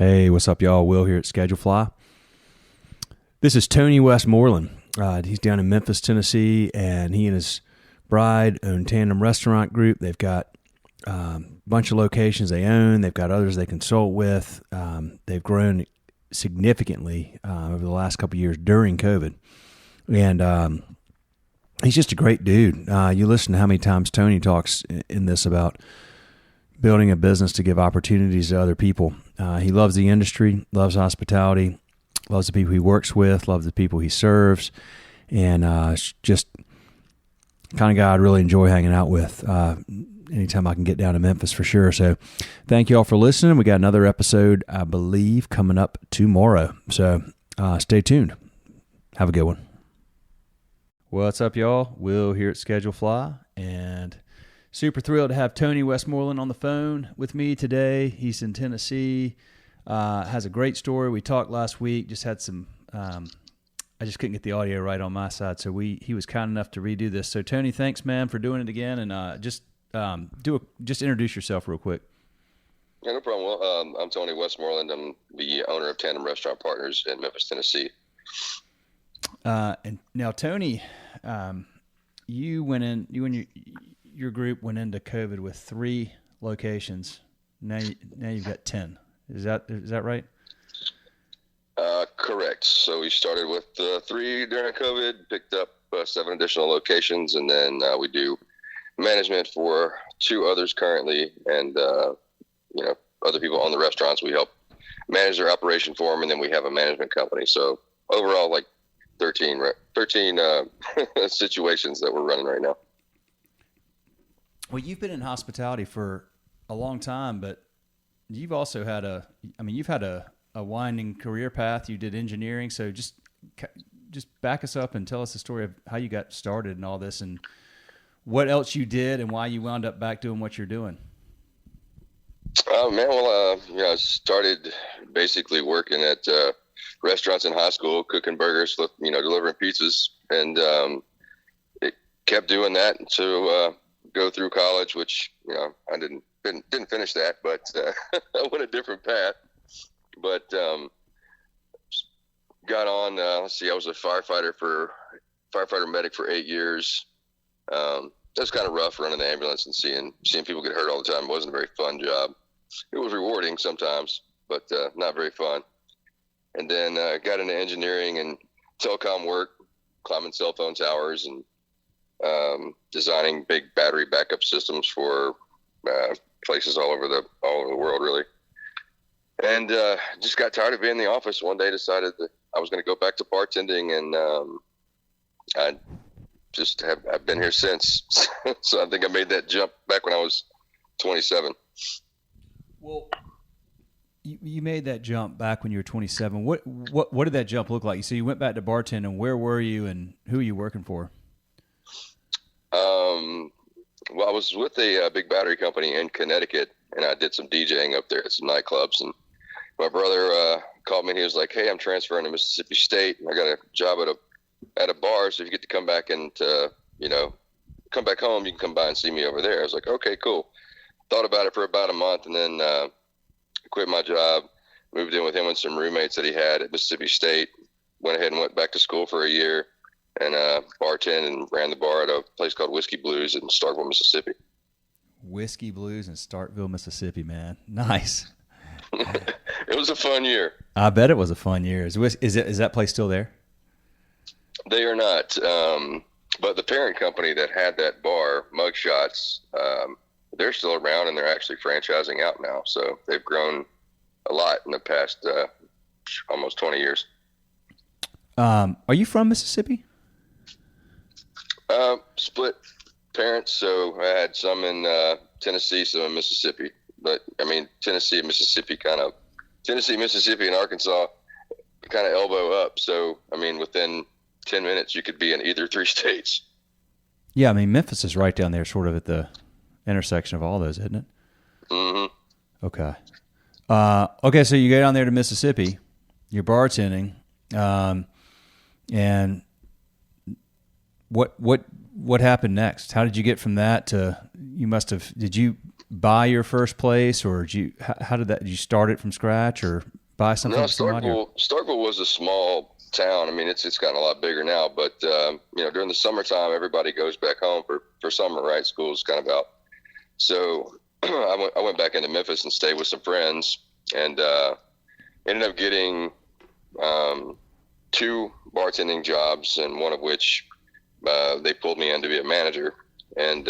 Hey, what's up, y'all? Will here at Schedule Fly. This is Tony Westmoreland. He's down in Memphis, Tennessee, and he and his bride own Tandem Restaurant Group. They've got a bunch of locations they own. They've got others they consult with. They've grown significantly over the last couple of years during COVID. And he's just a great dude. You listen to how many times Tony talks in this about building a business to give opportunities to other people. He loves the industry, loves hospitality, loves the people he works with, loves the people he serves, and just kind of guy I'd really enjoy hanging out with anytime I can get down to Memphis for sure. So thank you all for listening. We got another episode, I believe, coming up tomorrow. So stay tuned. Have a good one. What's up, y'all? Will here at Schedule Fly, and super thrilled to have Tony Westmoreland on the phone with me today. He's in Tennessee, has a great story. We talked last week, just had some, I just couldn't get the audio right on my side, so he was kind enough to redo this. So Tony, thanks, man, for doing it again, and just introduce yourself real quick. Yeah, no problem. Well, I'm Tony Westmoreland. I'm the owner of Tandem Restaurant Partners in Memphis, Tennessee. And now, Tony, you and your group went into COVID with 3 locations. Now you've got 10. Is that right? Correct. So we started with 3 during COVID, picked up 7 additional locations, and then we do management for 2 others currently, and other people own the restaurants. We help manage their operation for them, and then we have a management company. So overall, like 13 situations that we're running right now. Well, you've been in hospitality for a long time, but you've also had a winding career path. You did engineering, so just back us up and tell us the story of how you got started and all this, and what else you did, and why you wound up back doing what you're doing. Oh man, well, I started basically working at restaurants in high school, cooking burgers, delivering pizzas, and it kept doing that to go through college, which I didn't finish that, but I went a different path. But got on. I was a firefighter medic for 8 years. That's kind of rough, running the ambulance and seeing people get hurt all the time. It wasn't a very fun job. It was rewarding sometimes, but not very fun. And then got into engineering and telecom work, climbing cell phone towers and designing big battery backup systems for places all over the world, really. And just got tired of being in the office. One day decided that I was going to go back to bartending, and I've been here since. So I think I made that jump back when I was 27. Well, you made that jump back when you were 27. What did that jump look like? So you went back to bartending. Where were you, and who are you working for? Well, I was with a big battery company in Connecticut, and I did some DJing up there at some nightclubs. And my brother called me, and he was like, "Hey, I'm transferring to Mississippi State, and I got a job at a bar. So if you get to come back and come back home, you can come by and see me over there." I was like, "Okay, cool." Thought about it for about a month, and then quit my job, moved in with him and some roommates that he had at Mississippi State. Went ahead and went back to school for a year, and bartended and ran the bar at a place called Whiskey Blues in Starkville, Mississippi. Whiskey Blues in Starkville, Mississippi, man. Nice. It was a fun year. I bet it was a fun year. Is that place still there? They are not. But the parent company that had that bar, Mugshots, they're still around, and they're actually franchising out now. So they've grown a lot in the past almost 20 years. Are you from Mississippi? Split parents, so I had some in Tennessee, some in Mississippi. But I mean, Tennessee, Mississippi, and Arkansas kind of elbow up. So I mean, within 10 minutes, you could be in either 3 states. Yeah, I mean, Memphis is right down there, sort of at the intersection of all those, isn't it? Mm-hmm. Okay. Okay, so you go down there to Mississippi, you're bartending, and what happened next? How did you get from that to, did you buy your first place, or how did that? Did you start it from scratch, or buy something No, from somebody? Starkville was a small town. I mean, it's gotten a lot bigger now, but during the summertime, everybody goes back home for summer, right? School's kind of out. So I went back into Memphis and stayed with some friends, and ended up getting 2 bartending jobs, and one of which they pulled me in to be a manager, and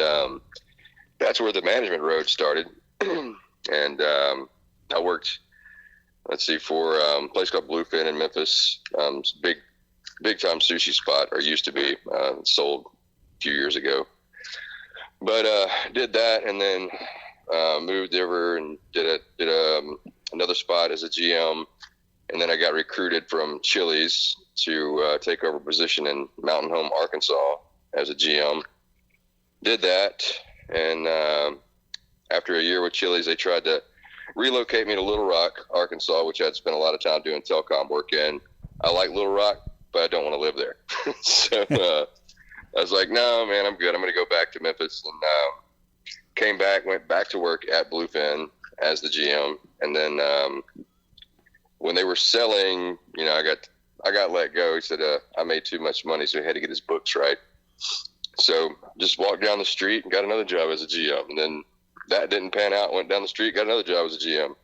that's where the management road started. And I worked, for a place called Bluefin in Memphis. Big time sushi spot, or used to be. Sold a few years ago, but did that, and then moved over and did another spot as a GM, and then I got recruited from Chili's to take over a position in Mountain Home, Arkansas, as a GM. Did that, and after a year with Chili's, they tried to relocate me to Little Rock, Arkansas, which I'd spent a lot of time doing telecom work in. I like Little Rock, but I don't want to live there. So I was like, no, man, I'm good. I'm going to go back to Memphis, and came back, went back to work at Bluefin as the GM. And then when they were selling, I got let go. He said I made too much money, so he had to get his books right. So just walked down the street and got another job as a GM. And then that didn't pan out. Went down the street, got another job as a GM.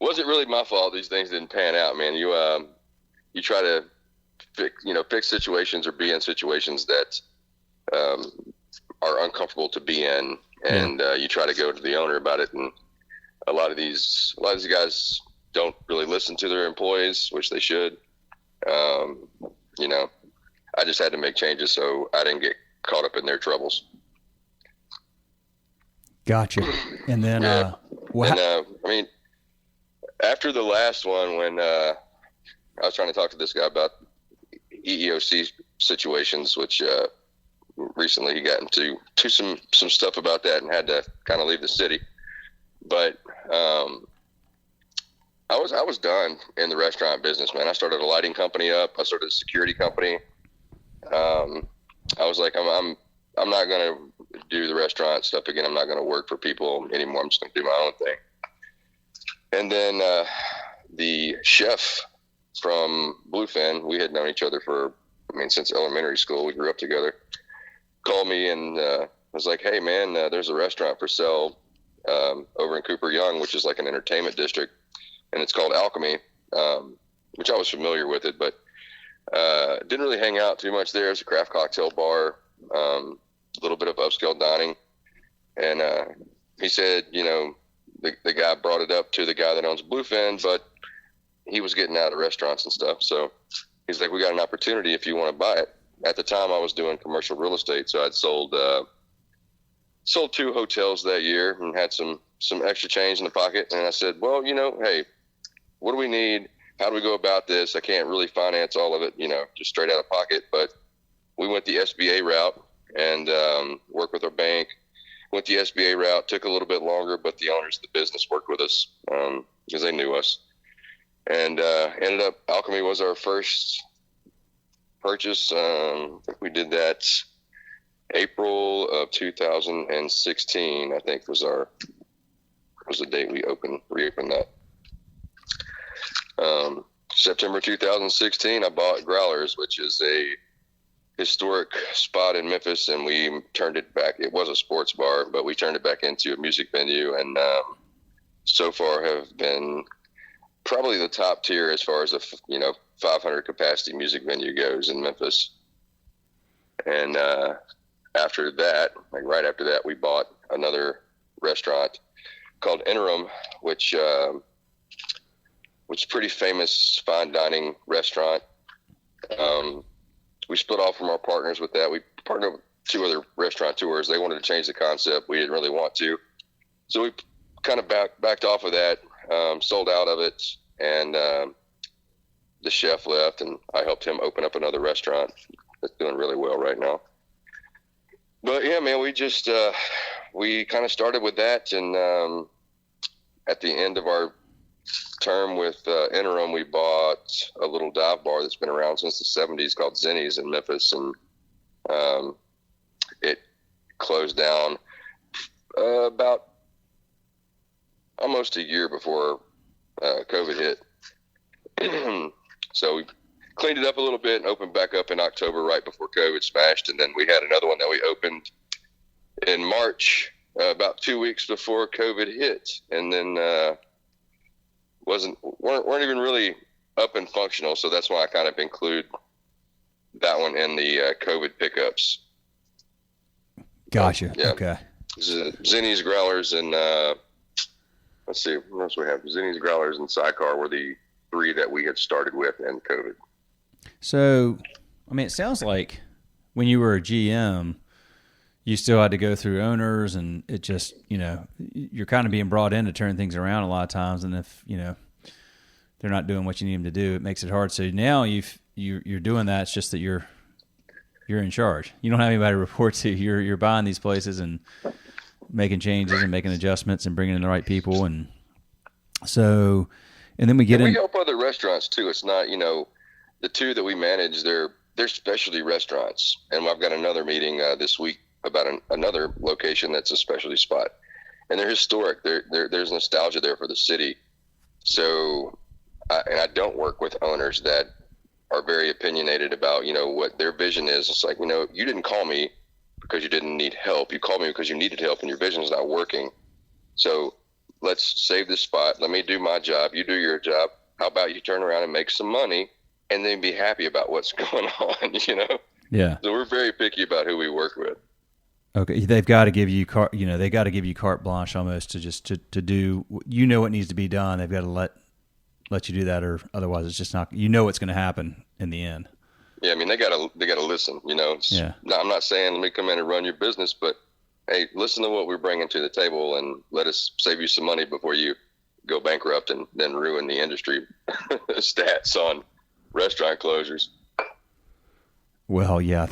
Wasn't really my fault. These things didn't pan out, man. You try to fix situations or be in situations that are uncomfortable to be in, and you try to go to the owner about it. And a lot of these guys don't really listen to their employees, which they should. I just had to make changes so I didn't get caught up in their troubles. Gotcha. And then, after the last one, when I was trying to talk to this guy about EEOC situations, which recently he got into some stuff about that and had to kind of leave the city. But I was done in the restaurant business, man. I started a lighting company up. I started a security company. I was like, I'm not going to do the restaurant stuff again. I'm not going to work for people anymore. I'm just going to do my own thing. And then the chef from Bluefin, we had known each other since elementary school. We grew up together. Called me and was like, hey, man, there's a restaurant for sale over in Cooper Young, which is like an entertainment district, and it's called Alchemy, which I was familiar with it, but didn't really hang out too much there. It's a craft cocktail bar, a little bit of upscale dining. And he said, the guy brought it up to the guy that owns Bluefin, but he was getting out of restaurants and stuff. So he's like, we got an opportunity if you want to buy it. At the time I was doing commercial real estate. So I'd sold 2 hotels that year and had some extra change in the pocket. And I said, well, hey, what do we need? How do we go about this? I can't really finance all of it, just straight out of pocket, but we went the SBA route and worked with our bank. Went the SBA route, took a little bit longer, but the owners of the business worked with us because they knew us. And ended up, Alchemy was our first purchase. I think we did that April of 2016, I think was the date we reopened that. September 2016, I bought Growlers, which is a historic spot in Memphis, and we turned it back. It was a sports bar, but we turned it back into a music venue, and so far have been probably the top tier as far as a 500 capacity music venue goes in Memphis. And after that, right after that, we bought another restaurant called Interim, which was a pretty famous fine dining restaurant. We split off from our partners with that. We partnered with 2 other restaurateurs. They wanted to change the concept. We didn't really want to. So we kind of backed off of that, sold out of it, and the chef left, and I helped him open up another restaurant that's doing really well right now. But yeah, man, we just we kind of started with that, and at the end of our term with Interim, we bought a little dive bar that's been around since the 70s called Zenny's in Memphis, and it closed down About almost a year before COVID hit. So we cleaned it up a little bit and opened back up in October right before COVID smashed. And then we had another one that we opened in March, about 2 weeks before COVID hit. And then weren't even really up and functional. So that's why I kind of include that one in the COVID pickups. Gotcha. Yeah. Okay. Zinnies, Growlers, and let's see, what else we have? Zinnies, Growlers, and Sidecar were the 3 that we had started with in COVID. So, I mean, it sounds like when you were a GM, you still had to go through owners, and it just, you're kind of being brought in to turn things around a lot of times. And if, they're not doing what you need them to do, it makes it hard. So now you're doing that. It's just that you're in charge. You don't have anybody to report to. You're buying these places and making changes and making adjustments and bringing in the right people. And so, and then we help other restaurants too. It's not, the 2 that we manage, they're specialty restaurants. And I've got another meeting this week about another location that's a specialty spot, and they're historic. There's nostalgia there for the city. So, I don't work with owners that are very opinionated about, what their vision is. It's like, you didn't call me because you didn't need help. You called me because you needed help and your vision's not working. So let's save this spot. Let me do my job. You do your job. How about you turn around and make some money and then be happy about what's going on, Yeah. So we're very picky about who we work with. Okay. They've got to give you they got to give you carte blanche almost to just to do, what needs to be done. They've got to let you do that, or otherwise it's just not, what's going to happen in the end. Yeah. I mean, they gotta listen, Yeah. I'm not saying let me come in and run your business, but hey, listen to what we're bringing to the table and let us save you some money before you go bankrupt and then ruin the industry stats on restaurant closures. Well, yeah,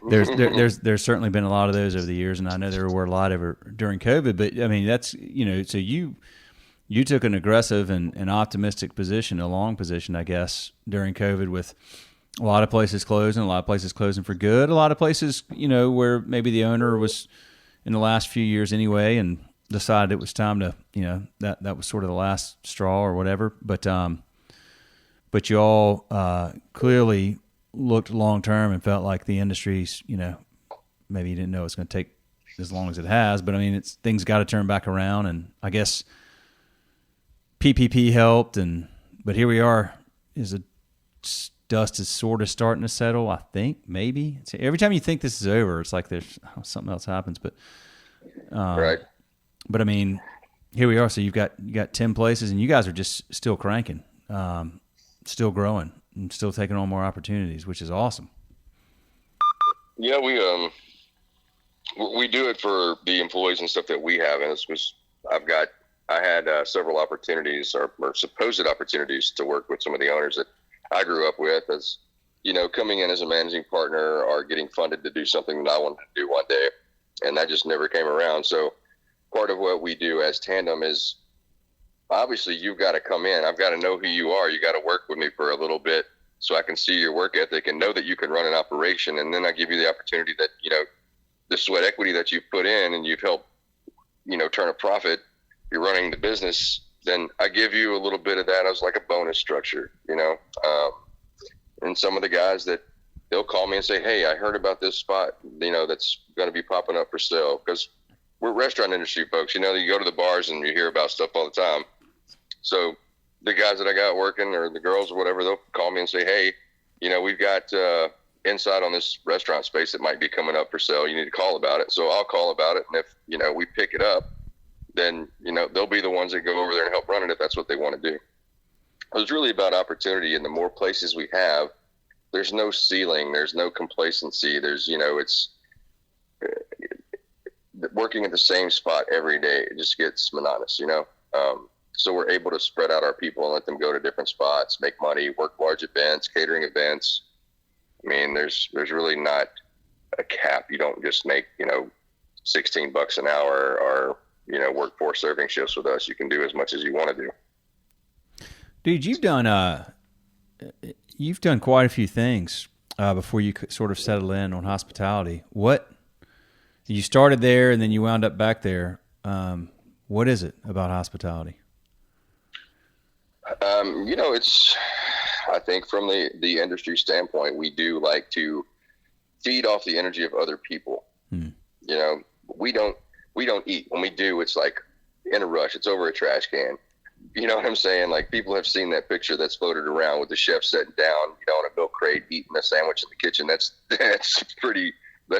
there's certainly been a lot of those over the years, and I know there were a lot of it during COVID. But I mean, that's so you took an aggressive and optimistic position, a long position, I guess, during COVID, with a lot of places closing, a lot of places closing for good, a lot of places where maybe the owner was in the last few years anyway and decided it was time to that was sort of the last straw or whatever. But you all clearly looked long term and felt like the industry's, maybe you didn't know it's going to take as long as it has, but I mean, things got to turn back around, and I guess PPP helped, but here we are. Dust is sort of starting to settle, I think, maybe. Every time you think this is over, it's like there's something else happens, but right. But I mean, here we are. So you got 10 places, and you guys are just still cranking, still growing, and still taking on more opportunities, which is awesome. Yeah, we do it for the employees and stuff that we have, and I had several opportunities or supposed opportunities to work with some of the owners that I grew up with, as coming in as a managing partner or getting funded to do something that I wanted to do one day, and that just never came around. So part of what we do as Tandem is, obviously you've got to come in. I've got to know who you are. You got to work with me for a little bit so I can see your work ethic and know that you can run an operation. And then I give you the opportunity that, the sweat equity that you've put in and you've helped, turn a profit, you're running the business, then I give you a little bit of that as like a bonus structure, and some of the guys that they'll call me and say, hey, I heard about this spot, that's going to be popping up for sale, because we're restaurant industry folks, you go to the bars and you hear about stuff all the time. So the guys that I got working, or the girls or whatever, they'll call me and say, hey, we've got insight on this restaurant space that might be coming up for sale. You need to call about it. So I'll call about it. And if, we pick it up, then, they'll be the ones that go over there and help run it if that's what they want to do. It's really about opportunity, and the more places we have, there's no ceiling, there's no complacency. There's, it's working at the same spot every day. It just gets monotonous, so we're able to spread out our people and let them go to different spots, make money, work large events, catering events. I mean, there's really not a cap. You don't just make, $16 an hour or, work 4 serving shifts with us. You can do as much as you want to do. Dude, you've done quite a few things before you could sort of settle in on hospitality. What, You started there and then you wound up back there. What is it about hospitality? It's, I think from the industry standpoint, we do like to feed off the energy of other people. We don't eat. When we do, it's like in a rush. It's over a trash can. You know what I'm saying? Like, people have seen that picture that's floated around with the chef sitting down, on a milk crate, eating a sandwich in the kitchen. That's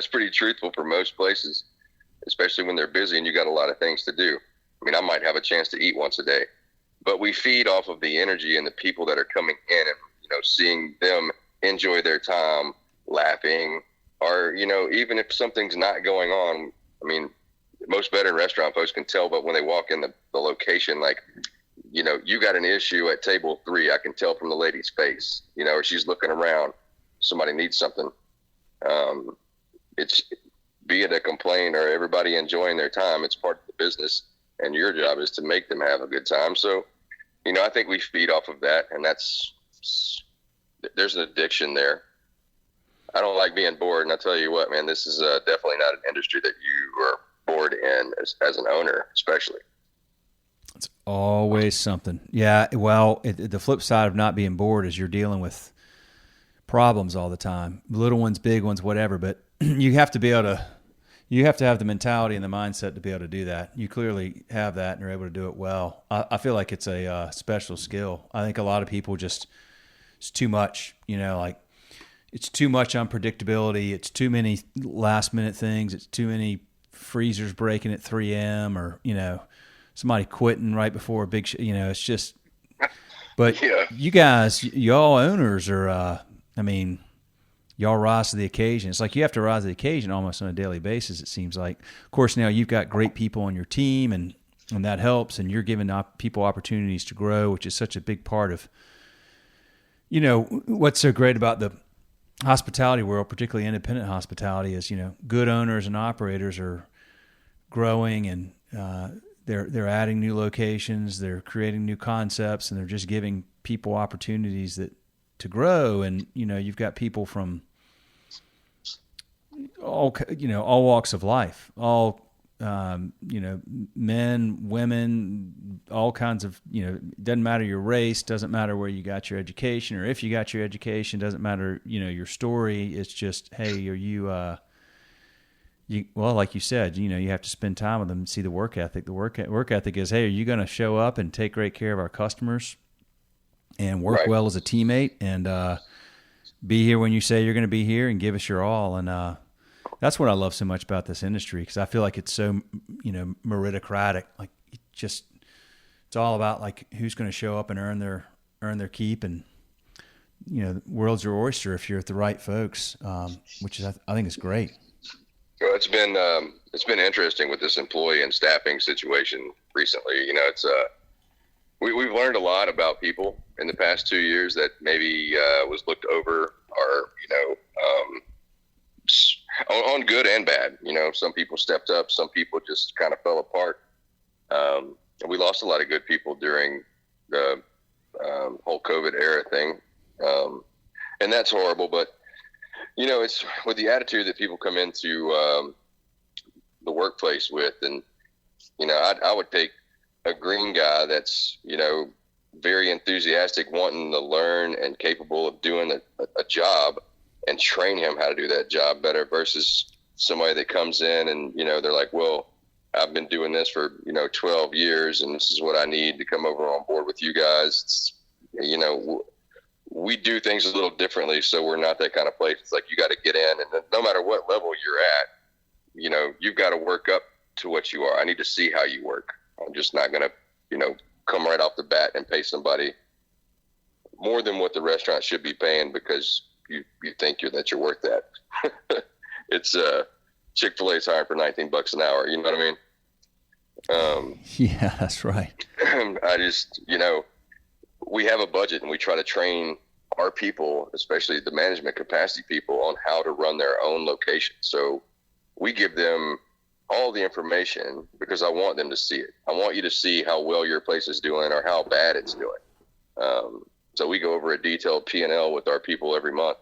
pretty truthful for most places, especially when they're busy and you got a lot of things to do. I mean, I might have a chance to eat once a day, but we feed off of the energy and the people that are coming in and, seeing them enjoy their time, laughing, or, even if something's not going on. I mean, most veteran restaurant folks can tell, but when they walk in the location, like, you got an issue at table 3, I can tell from the lady's face, or she's looking around, somebody needs something. It's, be it a complaint or everybody enjoying their time, it's part of the business, and your job is to make them have a good time. So, I think we feed off of that, and there's an addiction there. I don't like being bored, and I tell you what, man, this is definitely not an industry that you are bored in as an owner, especially. It's always something. Yeah, well, the flip side of not being bored is you're dealing with problems all the time, little ones, big ones, whatever, but you have to have the mentality and the mindset to be able to do that. You clearly have that and you're able to do it well. I feel like it's a special skill. I think a lot of people it's too much, like it's too much unpredictability. It's too many last minute things. It's too many freezers breaking at 3 a.m. or, somebody quitting right before a big it's just, but yeah. You guys, y'all owners are, y'all rise to the occasion. It's like you have to rise to the occasion almost on a daily basis, it seems like. Of course, now you've got great people on your team, and that helps, and you're giving people opportunities to grow, which is such a big part of, what's so great about the hospitality world, particularly independent hospitality, is, good owners and operators are growing, and they're adding new locations, they're creating new concepts, and they're just giving people opportunities to grow. And, you've got people from all walks of life, all, men, women, all kinds of, doesn't matter your race, doesn't matter where you got your education or if you got your education, doesn't matter, your story. It's just, hey, are you, well, like you said, you have to spend time with them and see the work ethic. The work ethic is, hey, are you going to show up and take great care of our customers and work well as a teammate and be here when you say you're going to be here and give us your all? And that's what I love so much about this industry, because I feel like it's so, meritocratic. Like, it's all about like who's going to show up and earn their keep, and the world's your oyster if you're with the right folks, which is, I think is great. Well, it's been interesting with this employee and staffing situation recently. It's we've learned a lot about people in the past 2 years that maybe was looked over, or on good and bad. Some people stepped up, some people just kind of fell apart. We lost a lot of good people during the whole COVID era thing, and that's horrible. But it's with the attitude that people come into the workplace with, and I would take a green guy that's very enthusiastic, wanting to learn and capable of doing a job, and train him how to do that job better, versus somebody that comes in and they're like, well, I've been doing this for 12 years and this is what I need to come over on board with you guys. We do things a little differently, so we're not that kind of place. It's like you got to get in, and no matter what level you're at, you've got to work up to what you are. I need to see how you work. I'm just not going to, come right off the bat and pay somebody more than what the restaurant should be paying because you think that you're worth that. It's Chick-fil-A's hiring for $19 an hour. You know what I mean? Yeah, that's right. I just, we have a budget, and we try to train our people, especially the management capacity people, on how to run their own location. So we give them all the information because I want them to see it. I want you to see how well your place is doing or how bad it's doing. So we go over a detailed P&L with our people every month.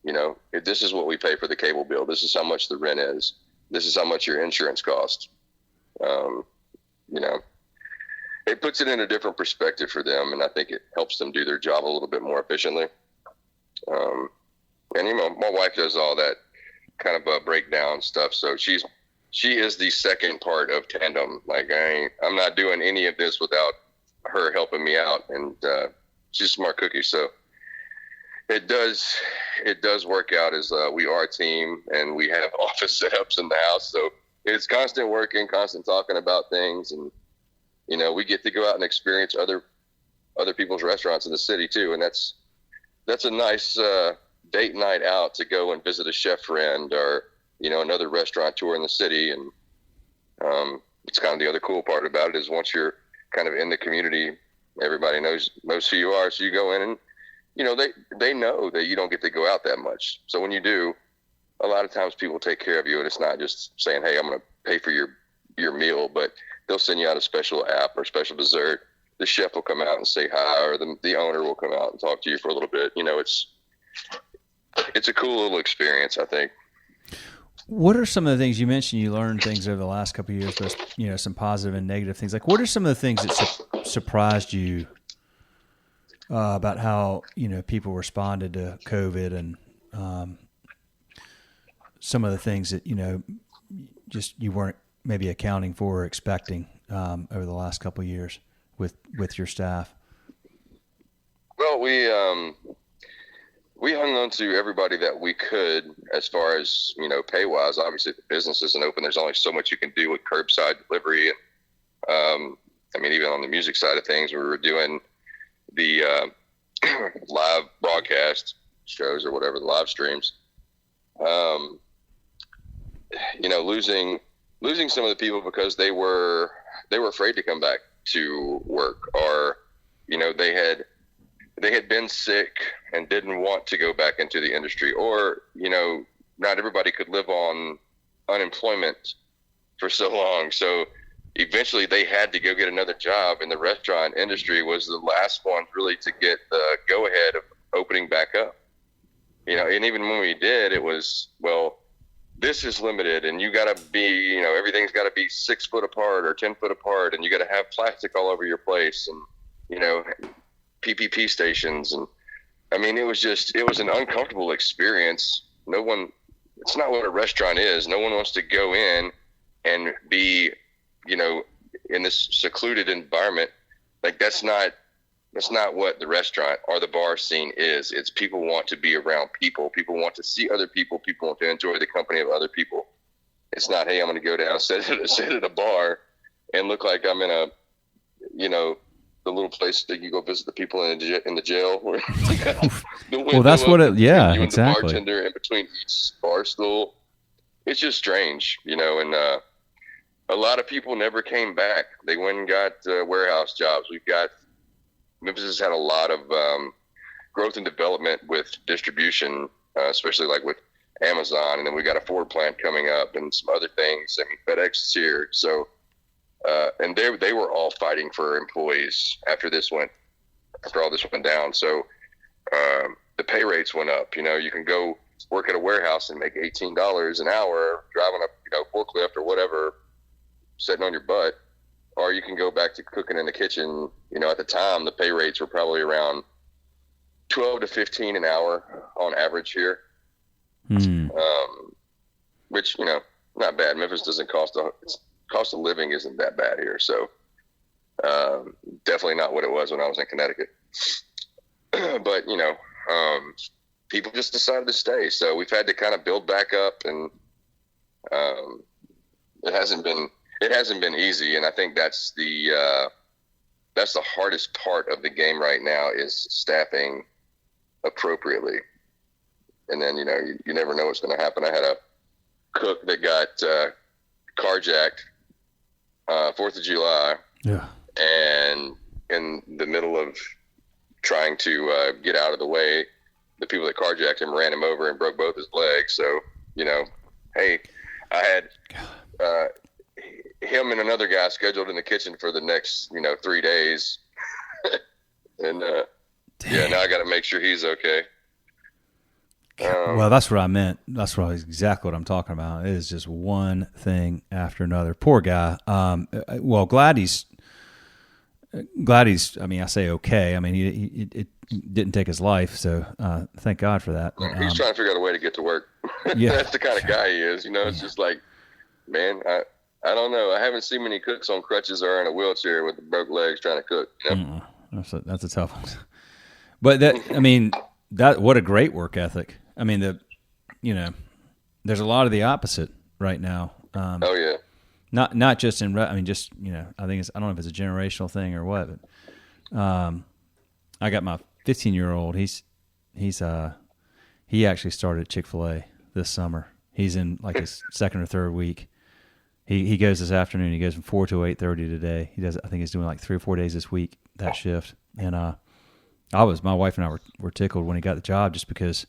This is what we pay for the cable bill. This is how much the rent is. This is how much your insurance costs. It puts it in a different perspective for them, and I think it helps them do their job a little bit more efficiently. My wife does all that kind of breakdown stuff, so she is the second part of Tandem. Like I'm not doing any of this without her helping me out, and she's a smart cookie. So it does work out as we are a team, and we have office setups in the house. So it's constant working, constant talking about things, and we get to go out and experience other people's restaurants in the city too, and that's a nice date night out to go and visit a chef friend or another restaurateur in the city. And it's kind of the other cool part about it is once you're kind of in the community, everybody knows who you are, so you go in and they know that you don't get to go out that much. So when you do, a lot of times people take care of you, and it's not just saying, hey, I'm going to pay for your meal, but they'll send you out a special app or special dessert. The chef will come out and say hi, or the owner will come out and talk to you for a little bit. It's a cool little experience, I think. What are some of the things you mentioned? You learned things over the last couple of years, but some positive and negative things. Like, what are some of the things that surprised you about how people responded to COVID, and some of the things that just you weren't maybe accounting for or expecting over the last couple of years with your staff? Well, we hung on to everybody that we could as far as, pay wise. Obviously, if the business isn't open, there's only so much you can do with curbside delivery. And even on the music side of things, we were doing the live broadcast shows or whatever, the live streams. Losing some of the people because they were afraid to come back to work, or they had been sick and didn't want to go back into the industry, or not everybody could live on unemployment for so long, so eventually they had to go get another job, and the restaurant industry was the last one really to get the go ahead of opening back up. And even when we did, it was, well, this is limited, and you got to be, everything's got to be 6 foot apart or 10 foot apart, and you got to have plastic all over your place, and PPP stations. And it was an uncomfortable experience. It's not what a restaurant is. No one wants to go in and be, in this secluded environment. Like that's not what the restaurant or the bar scene is. It's people want to be around people. People want to see other people. People want to enjoy the company of other people. It's not, hey, I'm going to go down, sit at a bar and look like I'm in a, the little place that you go visit the people in the jail. Where well, that's what it, yeah, you exactly. And the bartender in between each bar stool. It's just strange, and a lot of people never came back. They went and got warehouse jobs. Memphis has had a lot of growth and development with distribution, especially like with Amazon. And then we got a Ford plant coming up and some other things. FedEx is here. So, and they were all fighting for employees after all this went down. So the pay rates went up. You can go work at a warehouse and make $18 an hour driving a forklift or whatever, sitting on your butt. Or you can go back to cooking in the kitchen. At the time, the pay rates were probably around 12 to 15 an hour on average here. Which, not bad. Memphis doesn't cost of living isn't that bad here. So, definitely not what it was when I was in Connecticut. But, people just decided to stay. So we've had to kind of build back up, and it hasn't been easy, and I think that's the hardest part of the game right now is staffing appropriately. And then you never know what's going to happen. I had a cook that got carjacked 4th of July, and in the middle of trying to get out of the way, the people that carjacked him ran him over and broke both his legs. So hey, I had him and another guy scheduled in the kitchen for the next 3 days. And now I got to make sure he's okay. Well, that's what I meant. That's exactly what I'm talking about. It is just one thing after another. Poor guy. Well, glad he's. I mean, I say okay. I mean, it didn't take his life, so thank God for that. He's trying to figure out a way to get to work. Yeah, that's the kind of guy he is. It's just like, man, I don't know. I haven't seen many cooks on crutches or in a wheelchair with broke legs trying to cook. That's a tough one. But what a great work ethic. I mean, there's a lot of the opposite right now. Oh yeah. Not just in, I mean, just, I think I don't know if it's a generational thing or what, but I got my 15-year-old. He actually started Chick-fil-A this summer. He's in like his second or third week. He goes this afternoon. He goes from 4 to 8:30 today. I think he's doing like 3 or 4 days this week, that shift. And my wife and I were tickled when he got the job, just because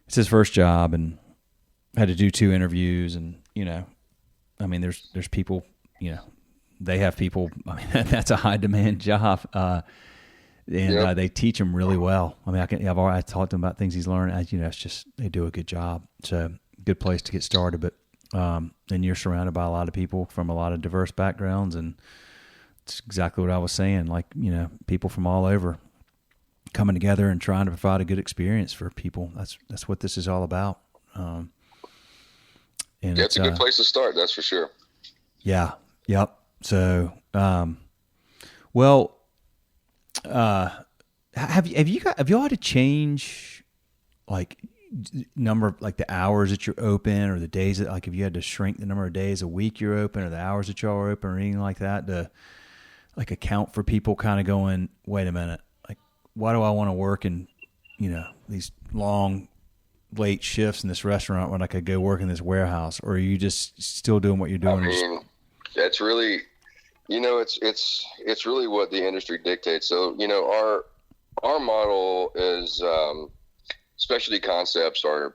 it's his first job and had to do 2 interviews, and I mean, there's people, they have people. I mean, that's a high demand job, and they teach him really well. I mean, I talked to him about things he's learned. It's just they do a good job. It's a good place to get started. But then you're surrounded by a lot of people from a lot of diverse backgrounds, and it's exactly what I was saying. Like, people from all over coming together and trying to provide a good experience for people. That's what this is all about. And it's a good place to start, that's for sure. Yeah. Yep. So, have y'all had to change like number of like the hours that you're open, or the days that, like, if you had to shrink the number of days a week you're open, or the hours that y'all are open, or anything like that, to like account for people kind of going, wait a minute, like, why do I want to work in these long late shifts in this restaurant when I could go work in this warehouse? Or are you just still doing what you're doing? I mean, that's really, it's really what the industry dictates. So, our model is, specialty concepts are,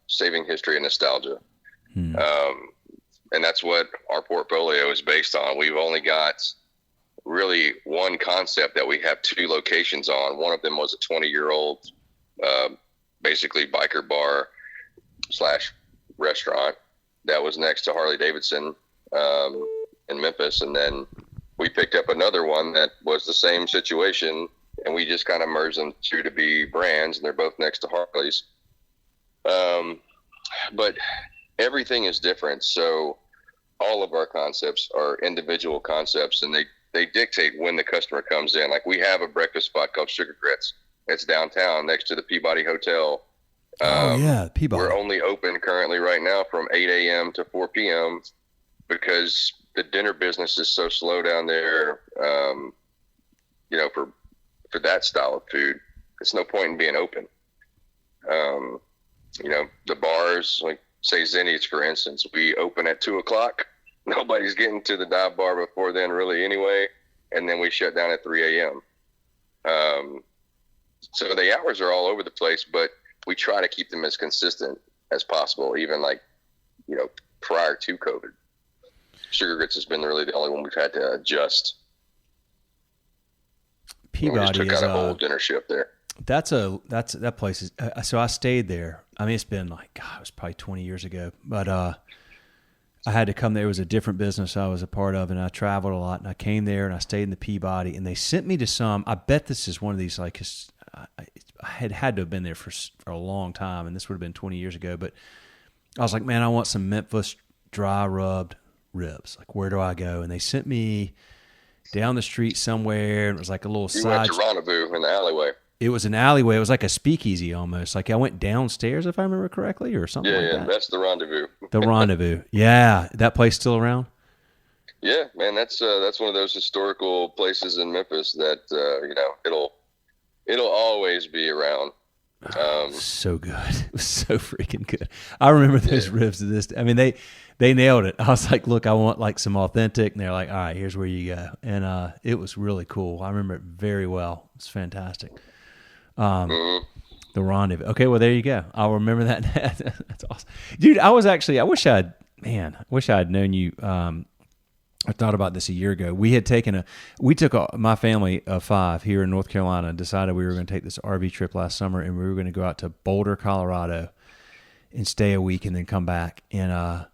saving history and nostalgia. And that's what our portfolio is based on. We've only got really one concept that we have 2 locations on. One of them was a 20-year-old, basically biker bar / restaurant that was next to Harley Davidson in Memphis. And then we picked up another one that was the same situation, and we just kind of merged them 2 to be brands, and they're both next to Harley's. But everything is different. So all of our concepts are individual concepts, and they dictate when the customer comes in. Like, we have a breakfast spot called Sugar Grits. It's downtown next to the Peabody Hotel. Peabody. We're only open currently right now from 8 a.m. to 4 p.m. because the dinner business is so slow down there. For that style of food, it's no point in being open. The bars, like say Zenny's, for instance, we open at 2:00. Nobody's getting to the dive bar before then, really, anyway. And then we shut down at 3 a.m. So the hours are all over the place, but we try to keep them as consistent as possible, even prior to COVID. Sugar Grits has been really the only one we've had to adjust. Peabody took out a whole dinner shift there. That place is, so I stayed there. I mean, it's been like, God, it was probably 20 years ago, but I had to come there. It was a different business I was a part of, and I traveled a lot, and I came there and I stayed in the Peabody, and they sent me to some, I bet this is one of these, like, I had to have been there for a long time, and this would have been 20 years ago, but I was like, man, I want some Memphis dry rubbed ribs. Like, where do I go? And they sent me down the street somewhere, and it was like a little side. You went to Rendezvous in the alleyway. It was an alleyway. It was like a speakeasy almost. Like, I went downstairs, if I remember correctly, or something like that. Yeah, that's the Rendezvous. The Rendezvous. Yeah. That place still around? Yeah, man, that's one of those historical places in Memphis that, it'll always be around. So good. It was so freaking good. I remember those ribs to this. I mean, they nailed it. I was like, look, I want like some authentic. And they're like, all right, here's where you go. And it was really cool. I remember it very well. It's fantastic. The Rendezvous. Okay, well, there you go. I'll remember that. That's awesome. Dude, I wish I had known you I thought about this a year ago. My family of 5 here in North Carolina decided we were going to take this RV trip last summer, and we were going to go out to Boulder, Colorado, and stay a week and then come back. And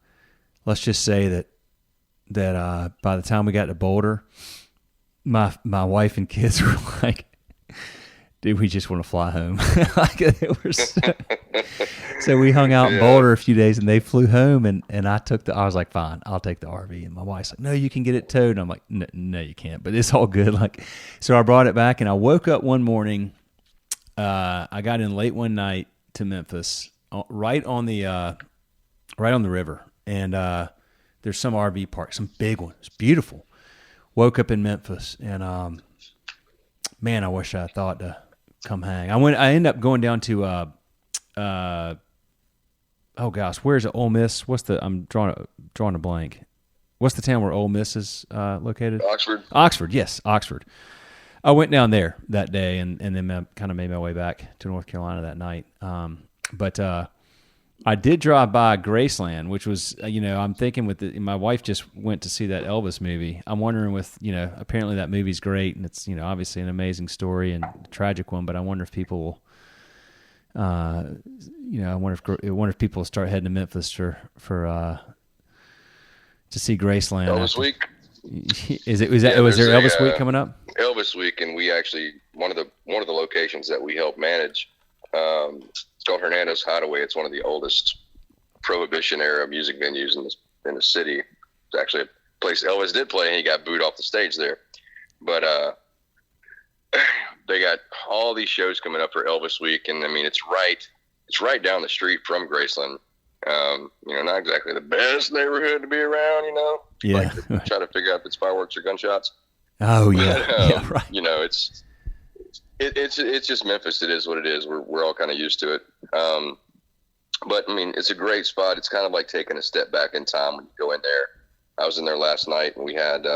let's just say that by the time we got to Boulder, my wife and kids were like, dude, we just want to fly home. Like, they were so we hung out in Boulder a few days, and they flew home, and I was like, fine, I'll take the RV. And my wife's like, no, you can get it towed. And I'm like, no, you can't, but it's all good. Like, so I brought it back, and I woke up one morning. I got in late one night to Memphis, right on the river. And there's some RV park, some big one. It's beautiful. Woke up in Memphis, and man, I wish I thought to come hang. I ended up going down to oh gosh, where's it? Ole Miss? I'm drawing a blank. What's the town where Ole Miss is located? Oxford, yes, Oxford. I went down there that day, and then kind of made my way back to North Carolina that night. But I did drive by Graceland, which was, I'm thinking my wife just went to see that Elvis movie. I'm wondering apparently that movie's great, and it's, obviously an amazing story and a tragic one, but I wonder if people will, I wonder if people will start heading to Memphis to see Graceland. Elvis Week. Was there Elvis Week coming up? Elvis Week, and we actually, one of the locations that we help manage, it's called Hernando's Hideaway. It's one of the oldest Prohibition era music venues in the city. It's actually a place Elvis did play, and he got booed off the stage there. But they got all these shows coming up for Elvis Week, and I mean it's right down the street from Graceland. Not exactly the best neighborhood to be around. Yeah. Like try to figure out if it's fireworks or gunshots. Oh yeah, but, yeah, right. It's just Memphis. It is what it is. We're all kind of used to it. But I mean, it's a great spot. It's kind of like taking a step back in time when you go in there. I was in there last night, and we had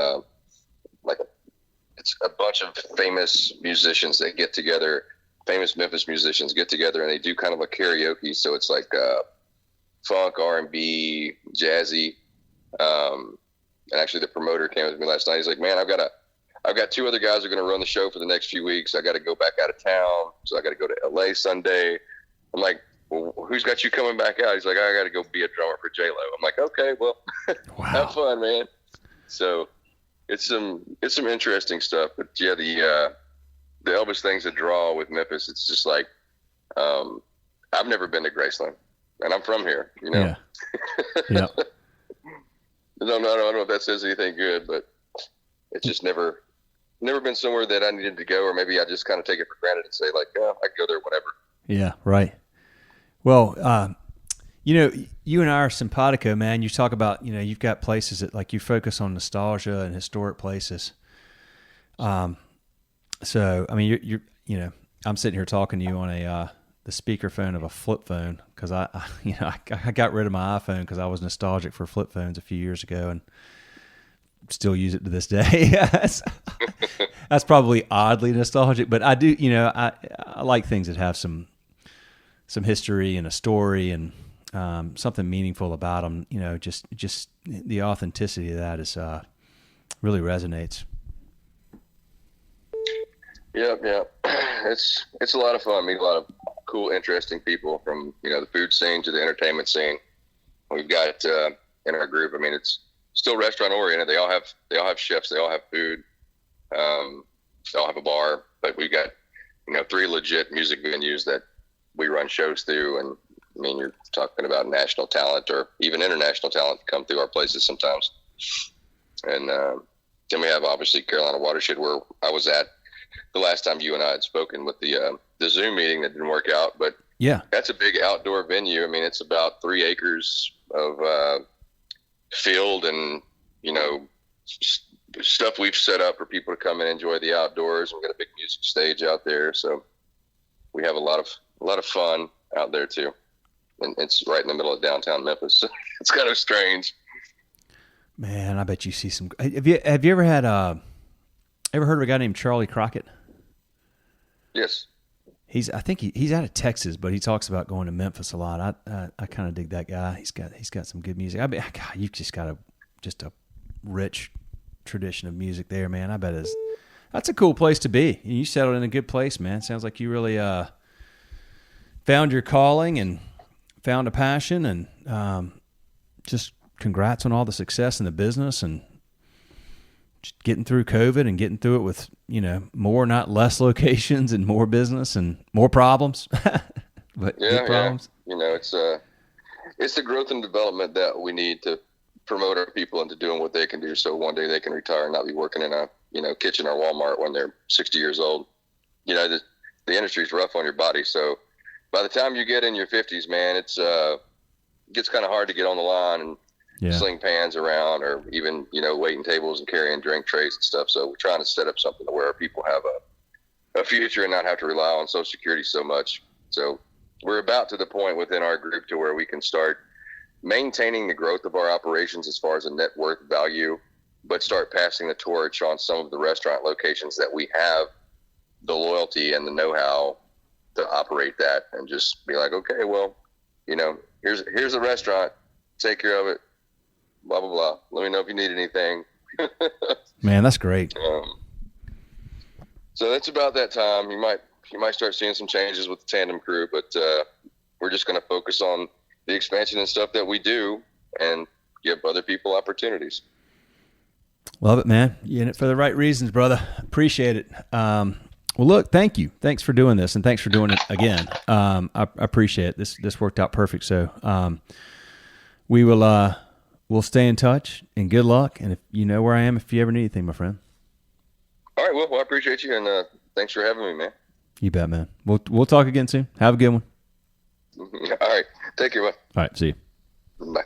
it's a bunch of famous musicians that get together, famous Memphis musicians get together, and they do kind of a karaoke. So it's like funk, R&B, jazzy. And actually, the promoter came with me last night. He's like, "Man, I've got 2 other guys who are going to run the show for the next few weeks. I got to go back out of town, so I got to go to LA Sunday." I'm like, "Well, who's got you coming back out?" He's like, "I got to go be a drummer for J-Lo." I'm like, "Okay, well, wow. Have fun, man." So it's some interesting stuff. But yeah, the Elvis thing's a draw with Memphis. It's just like I've never been to Graceland, and I'm from here. Yeah. Yeah. I don't know if that says anything good, but it's just never been somewhere that I needed to go, or maybe I just kind of take it for granted and say like, "Oh, I can go there whenever." Yeah, right. Well, you and I are simpatico, man. You talk about, you've got places that like you focus on nostalgia and historic places. So I mean, you're I'm sitting here talking to you on the speakerphone of a flip phone because I got rid of my iPhone because I was nostalgic for flip phones a few years ago and still use it to this day. That's probably oddly nostalgic, but I do, I like things that have some history and a story and something meaningful about them. Just the authenticity of that is really resonates. Yeah. It's a lot of fun. I meet a lot of cool, interesting people from the food scene to the entertainment scene. We've got in our group. I mean, it's still restaurant oriented. They all have chefs. They all have food. They all have a bar. But we've got 3 legit music venues that we run shows through. And I mean, you're talking about national talent or even international talent come through our places sometimes. And then we have obviously Carolina Watershed, where I was at the last time you and I had spoken with the Zoom meeting that didn't work out. But yeah, that's a big outdoor venue. I mean, it's about 3 acres of field and stuff we've set up for people to come and enjoy the outdoors. We've got a big music stage out there, so we have a lot of fun out there too. And it's right in the middle of downtown Memphis. It's kind of strange. Man, I bet you see some. Have you ever had ever heard of a guy named Charlie Crockett? Yes. I think he's out of Texas, but he talks about going to Memphis a lot. I kind of dig that guy. He's got some good music. I mean, God, you've just got a rich tradition of music there, man. I bet that's a cool place to be. You settled in a good place, man. Sounds like you really found your calling and found a passion, and just congrats on all the success in the business and just getting through COVID and getting through it with, more, not less locations and more business and more problems, but good problems. It's the growth and development that we need to promote our people into doing what they can do. So one day they can retire and not be working in a, kitchen or Walmart when they're 60 years old. The industry's rough on your body. So by the time you get in your 50s, man, it gets kind of hard to get on the line and sling pans around, or even, waiting tables and carrying drink trays and stuff. So we're trying to set up something to where our people have a future and not have to rely on Social Security so much. So we're about to the point within our group to where we can start maintaining the growth of our operations as far as a net worth value, but start passing the torch on some of the restaurant locations that we have the loyalty and the know-how to operate that, and just be like, okay, well, here's a restaurant, take care of it, blah, blah, blah. Let me know if you need anything. Man, that's great. So that's about that time. You might start seeing some changes with the Tandem crew, but we're just going to focus on the expansion and stuff that we do and give other people opportunities. Love it, man. You're in it for the right reasons, brother. Appreciate it. Well, look, thank you. Thanks for doing this, and thanks for doing it again. I appreciate it. This worked out perfect. So we'll stay in touch, and good luck. And if you know where I am, if you ever need anything, my friend. All right. Well, I appreciate you, and thanks for having me, man. You bet, man. We'll talk again soon. Have a good one. All right. Take care, bud. All right. See you. Bye.